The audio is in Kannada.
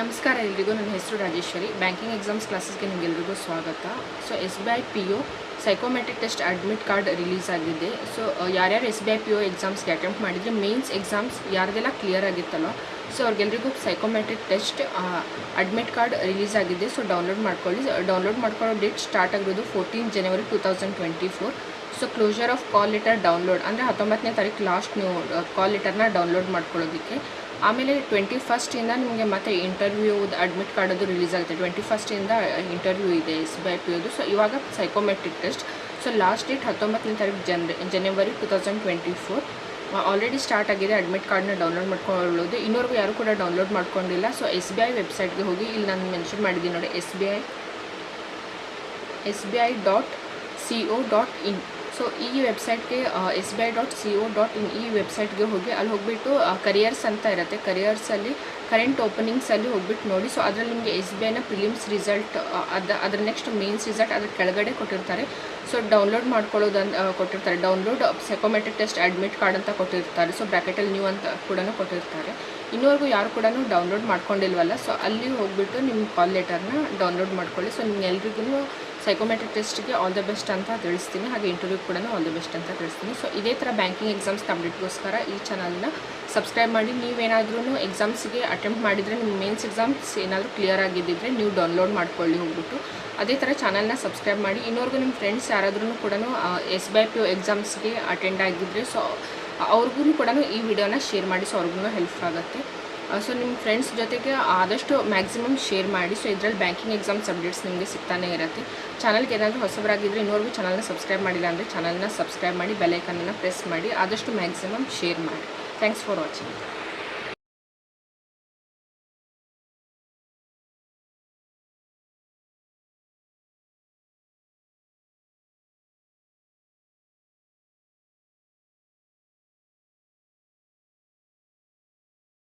ನಮಸ್ಕಾರ ಎಲ್ರಿಗೂ. ನನ್ನ ಹೆಸರು ರಾಜೇಶ್ವರಿ. ಬ್ಯಾಂಕಿಂಗ್ ಎಕ್ಸಾಮ್ಸ್ ಕ್ಲಾಸಸ್ಗೆ ನಿಮಗೆಲ್ರಿಗೂ ಸ್ವಾಗತ. So SBI PO psychometric test admit card release ಆಗಿದೆ. ಸೊ ಯಾರ್ಯಾರು SBI PO ಎಕ್ಸಾಮ್ಸ್ಗೆ ಅಟೆಂಪ್ಟ್ ಮಾಡಿದರೆ ಮೇನ್ಸ್ ಎಕ್ಸಾಮ್ಸ್ ಯಾರ್ದೆಲ್ಲ ಕ್ಲಿಯರ್ ಆಗಿತ್ತಲ್ಲ, ಸೊ ಅವ್ರಿಗೆಲ್ರಿಗೂ psychometric test admit card release ಆಗಿದೆ. ಸೊ ಡೌನ್ಲೋಡ್ ಮಾಡ್ಕೊಳ್ಳಿ. ಡೌನ್ಲೋಡ್ ಮಾಡ್ಕೊಳ್ಳೋ ಡೇಟ್ ಸ್ಟಾರ್ಟ್ ಆಗಿರೋದು 14 ಜನವರಿ 2024. So closure of call letter download ಅಂದರೆ 19ನೇ ತಾರೀಕು ಲಾಸ್ಟ್ ನೀವು ಕಾಲ್ ಲೆಟರ್ನ ಡೌನ್ಲೋಡ್ ಮಾಡ್ಕೊಳ್ಳೋದಕ್ಕೆ. ಆಮೇಲೆ 21st ನಿಮಗೆ ಮತ್ತೆ ಇಂಟರ್ವ್ಯೂದು ಅಡ್ಮಿಟ್ ಕಾರ್ಡ್ ಅದು ರಿಲೀಸ್ ಆಗುತ್ತೆ. 21st ಇಂಟರ್ವ್ಯೂ ಇದೆ SBI POದು. ಸೊ ಇವಾಗ psychometric test. So last date 19ನೇ ತಾರೀಕು ಜನವರಿ 2024. ಆಲ್ರೆಡಿ ಸ್ಟಾರ್ಟ್ ಆಗಿದೆ ಅಡ್ಮಿಟ್ ಕಾರ್ಡ್ನ ಡೌನ್ಲೋಡ್ ಮಾಡ್ಕೊಳ್ಳೋದು. ಇನ್ನೂವರೆಗೂ ಯಾರು ಕೂಡ ಡೌನ್ಲೋಡ್ ಮಾಡ್ಕೊಂಡಿಲ್ಲ. ಸೊ SBI ವೆಬ್ಸೈಟ್ಗೆ ಹೋಗಿ, ಇಲ್ಲಿ ನಾನು ಮೆನ್ಷನ್ ಮಾಡಿದ್ದೀನಿ ನೋಡಿ, SBI.co.in. ಸೊ ಈ ವೆಬ್ಸೈಟ್ಗೆ SBI.co.in ಈ ವೆಬ್ಸೈಟ್ಗೆ ಹೋಗಿ, ಅಲ್ಲಿ ಹೋಗಿಬಿಟ್ಟು ಕರಿಯರ್ಸ್ ಅಂತ ಇರುತ್ತೆ. ಕರಿಯರ್ಸಲ್ಲಿ ಕರೆಂಟ್ ಓಪನಿಂಗ್ಸಲ್ಲಿ ಹೋಗ್ಬಿಟ್ಟು ನೋಡಿ. ಸೊ ಅದರಲ್ಲಿ ನಿಮಗೆ SBIನ ಪ್ರಿಲಿಮ್ಸ್ ರಿಸಲ್ಟ್, ಅದರ ನೆಕ್ಸ್ಟ್ ಮೇನ್ಸ್ ರಿಸಲ್ಟ್ ಅದ್ರ ಕೆಳಗಡೆ ಕೊಟ್ಟಿರ್ತಾರೆ. ಸೊ ಡೌನ್ಲೋಡ್ ಮಾಡ್ಕೊಳ್ಳೋದಂತ ಕೊಟ್ಟಿರ್ತಾರೆ. Download psychometric test admit card ಅಂತ ಕೊಟ್ಟಿರ್ತಾರೆ. ಸೊ ಬ್ರ್ಯಾಕೆಟಲ್ಲಿ ನ್ಯೂ ಅಂತ ಕೂಡ ಕೊಟ್ಟಿರ್ತಾರೆ. ಇನ್ನೂವರೆಗೂ ಯಾರು ಕೂಡ ಡೌನ್ಲೋಡ್ ಮಾಡ್ಕೊಂಡಿಲ್ವಲ್ಲ, ಸೊ ಅಲ್ಲಿ ಹೋಗ್ಬಿಟ್ಟು ನಿಮ್ಮ ಕಾಲ್ ಲೆಟರ್ನ ಡೌನ್ಲೋಡ್ ಮಾಡ್ಕೊಳ್ಳಿ. ಸೊ ನಿಮ್ಮೆಲ್ರಿಗೂ ಸೈಕೋಮೆಟ್ರಿಕ್ ಟೆಸ್ಟ್ಗೆ ಆಲ್ ದ ಬೆಸ್ಟ್ ಅಂತ ತಿಳಿಸ್ತೀನಿ, ಹಾಗೆ ಇಂಟರ್ವ್ಯೂ ಕೂಡ ಆಲ್ ದ ಬೆಸ್ಟ್ ಅಂತ ತಿಳಿಸ್ತೀನಿ. ಸೊ ಇದೇ ಥರ ಬ್ಯಾಂಕಿಂಗ್ ಎಕ್ಸಾಮ್ಸ್ ಅಪ್ಡೇಟ್ಗೋಸ್ಕರ ಈ ಚಾನಲ್ನ ಸಬ್ಸ್ಕ್ರೈಬ್ ಮಾಡಿ. ನೀವೇನಾದ್ರೂ ಎಕ್ಸಾಮ್ಸ್ಗೆ ಅಟೆಂಪ್ಟ್ ಮಾಡಿದರೆ, ನಿಮ್ಮ ಮೇನ್ಸ್ ಎಕ್ಸಾಮ್ಸ್ ಏನಾದರೂ ಕ್ಲಿಯರ್ ಆಗಿದ್ದಿದ್ರೆ ನೀವು ಡೌನ್ಲೋಡ್ ಮಾಡ್ಕೊಳ್ಳಿ ಹೋಗ್ಬಿಟ್ಟು. ಅದೇ ಥರ ಚಾನಲ್ನ ಸಬ್ಸ್ಕ್ರೈಬ್ ಮಾಡಿ. ಇನ್ನೂವರೆಗೂ ನಿಮ್ಮ ಫ್ರೆಂಡ್ಸ್ ಯಾರಾದ್ರೂ ಕೂಡ SBI PO ಎಕ್ಸಾಮ್ಸ್ಗೆ ಅಟೆಂಡ್ ಆಗಿದ್ದರೆ, ಸೊ ಅವ್ರಿಗೂ ಕೂಡ ಈ ವಿಡಿಯೋನ ಶೇರ್ ಮಾಡಿ. ಸೊ ಅವ್ರಿಗೂ ಹೆಲ್ಪ್ ಆಗುತ್ತೆ. ಸೊ ನಿಮ್ಮ ಫ್ರೆಂಡ್ಸ್ ಜೊತೆಗೆ ಆದಷ್ಟು ಮ್ಯಾಕ್ಸಿಮಮ್ ಶೇರ್ ಮಾಡಿ. ಸೊ ಇದರಲ್ಲಿ ಬ್ಯಾಂಕಿಂಗ್ ಎಕ್ಸಾಮ್ಸ್ ಅಪ್ಡೇಟ್ಸ್ ನಿಮಗೆ ಸಿಗ್ತಾನೆ ಇರುತ್ತೆ. ಚಾನಲ್ಗೆ ಏನಾದರೂ ಹೊಸಬರಾಗಿದ್ದರೆ, ಇನ್ನೂವರೆಗೂ ಚಾನಲ್ನ ಸಬ್ಸ್ಕ್ರೈಬ್ ಮಾಡಿಲ್ಲ ಅಂದರೆ ಚಾನಲ್ನ ಸಬ್ಸ್ಕ್ರೈಬ್ ಮಾಡಿ, ಬೆಲ್ ಐಕನನ್ನು ಪ್ರೆಸ್ ಮಾಡಿ, ಆದಷ್ಟು ಮ್ಯಾಕ್ಸಿಮಮ್ ಶೇರ್ ಮಾಡಿ. Thanks for watching.